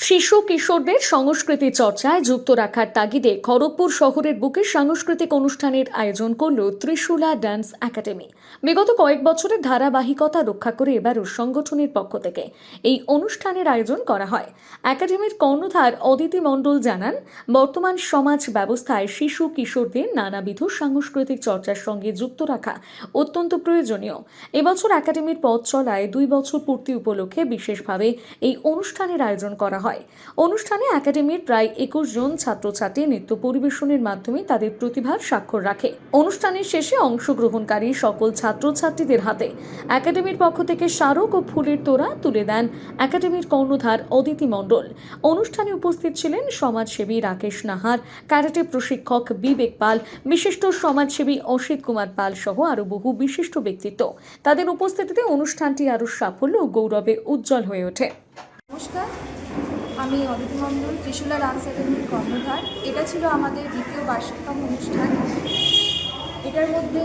শিশু কিশোরদের সংস্কৃতি চর্চায় যুক্ত রাখার তাগিদে খড়গপুর শহরের বুকে সাংস্কৃতিক অনুষ্ঠানের আয়োজন করল ত্রিশূলা ডান্স একাডেমি। বিগত কয়েক বছরের ধারাবাহিকতা রক্ষা করে এবারও সংগঠনের পক্ষ থেকে এই অনুষ্ঠানের আয়োজন করা হয়। একাডেমির কর্ণধার অদিতি মণ্ডল জানান, বর্তমান সমাজ ব্যবস্থায় শিশু কিশোরদের নানাবিধ সাংস্কৃতিক চর্চার সঙ্গে যুক্ত রাখা অত্যন্ত প্রয়োজনীয়। এবছর একাডেমির পথ চলায় 2 বছর পূর্তি উপলক্ষে বিশেষভাবে এই অনুষ্ঠানের আয়োজন করা হয়। অনুষ্ঠানে একাডেমির প্রায় 21 জন ছাত্রছাত্রী নৃত্য পরিবেশনের মাধ্যমে তাদের প্রতিভার স্বাক্ষর রাখে। অনুষ্ঠানের শেষে অংশগ্রহণকারী সকল ছাত্রছাত্রীদের হাতে একাডেমির পক্ষ থেকে স্মারক ও ফুলের তোড়া তুলে দেন একাডেমির কর্ণধার অদিতি মণ্ডল। অনুষ্ঠানে উপস্থিত ছিলেন সমাজসেবী রাকেশ নাহার, ক্যারাটে প্রশিক্ষক বিবেক পাল, বিশিষ্ট সমাজসেবী অসিত কুমার পাল সহ আরও বহু বিশিষ্ট ব্যক্তিত্ব। তাদের উপস্থিতিতে অনুষ্ঠানটি আরও সাফল্য ও গৌরবে উজ্জ্বল হয়ে ওঠে। নমস্কার, আমি অদিতি মণ্ডল, ত্রিশূলা ডান্স একাডেমির কর্ণধার। এটা ছিল আমাদের দ্বিতীয় বার্ষিকতম অনুষ্ঠান। এটার মধ্যে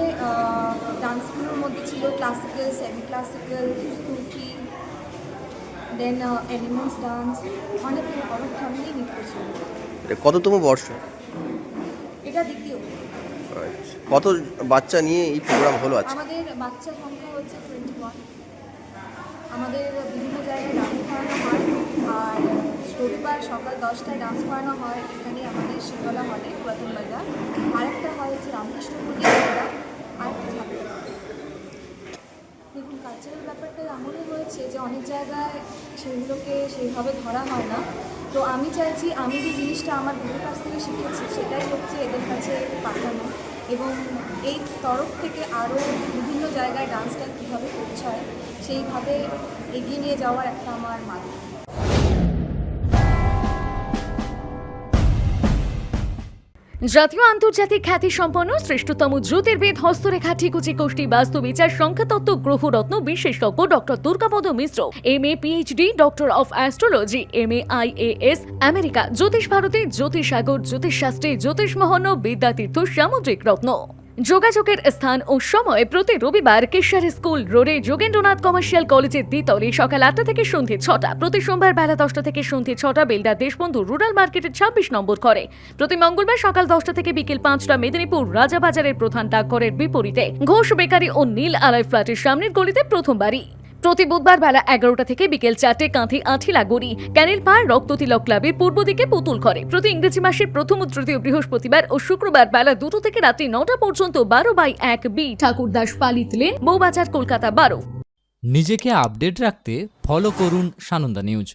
ডান্সগুলোর মধ্যে ছিল ক্লাসিক্যাল, সেমি ক্লাসিক্যাল, সুফি, দেন এলিমেন্টস ডান্স, অনেক ধরনেরই নৃত্য ছিল। কততম বর্ষ? এটা দ্বিতীয়। কত বাচ্চা নিয়ে এই প্রোগ্রাম হলো আজকে? আমাদের বাচ্চা সংখ্যা হচ্ছে 21। আমাদের বিভিন্ন জায়গায় ডান্স করানো হয়, আর রবিবার সকাল 10টায় ডান্স করানো হয় এখানে আমাদের শীতলা হলে, পুরাতন বাজার। আরেকটা হয় হচ্ছে রামকৃষ্ণপুরে, আরেকটা থাকে। দেখুন, কালচারাল ব্যাপারটা এমনই হয়েছে যে অনেক জায়গায় সেগুলোকে সেইভাবে ধরা হয় না। তো আমি চাইছি, আমি যে জিনিসটা আমার গুরুর কাছ থেকে শিখেছি সেটাই হচ্ছে এদের কাছে পাঠানো, এবং এই তরফ থেকে আরও বিভিন্ন জায়গায় ডান্সটা কীভাবে পৌঁছায় সেইভাবে এগিয়ে নিয়ে যাওয়ার একটা আমার মাধ্যম। জাতীয় আন্তর্জাতিক খ্যাতি সম্পন্ন শ্রেষ্ঠতম জ্যোতির্বিদ, হস্তরেখা, ঠিকুচি, কোষ্ঠী, বাস্তু বিচার, সংখ্যাতত্ত্ব, গ্রহরত্ন বিশেষজ্ঞ doctor Durgapada Mishra, MA PhD, doctor of astrology, MA IAS, America, জ্যোতিষ ভারতী, জ্যোতিষসাগর, জ্যোতিষশাস্ত্রী, জ্যোতিষমোহন, বিদ্যাতীর্থ, সামুদ্রিক রত্ন। যোগাযোগের স্থান ও সময় প্রতি রবিবার কেশর স্কুল রোডে যোগেন্দ্রনাথ কমার্শিয়াল কলেজের দ্বিতলে সকাল 8টা থেকে সন্ধ্যে 6টা, প্রতি সোমবার বেলা 10টা থেকে সন্ধ্যে 6টা বেলদা দেশবন্ধু রুরাল মার্কেটের 26 নম্বর ঘরে, প্রতি মঙ্গলবার সকাল 10টা থেকে বিকেল 5টা মেদিনীপুর রাজাবাজারের প্রধান ডাকঘরের বিপরীতে ঘোষ বেকারি ও নীল আলয় ফ্ল্যাটের সামনের গলিতে প্রথম বাড়ি, প্রতি বুধবার বেলা 11টা থেকে বিকেল 4টে কাঁথি আঠিলা গড়ি ক্যানেল পাড় রক্ততিলক ক্লাবের পূর্ব দিকে পুতুল ঘরে, প্রতি ইংরেজি মাসের প্রথম ও তৃতীয় বৃহস্পতিবার ও শুক্রবার বেলা 2টো থেকে রাত্রি 9টা পর্যন্ত 12/1 বি ঠাকুরদাস পালিত লেন, বউবাজার, কলকাতা 12। নিজেকে আপডেট রাখতে ফলো করুন সানন্দা নিউজ।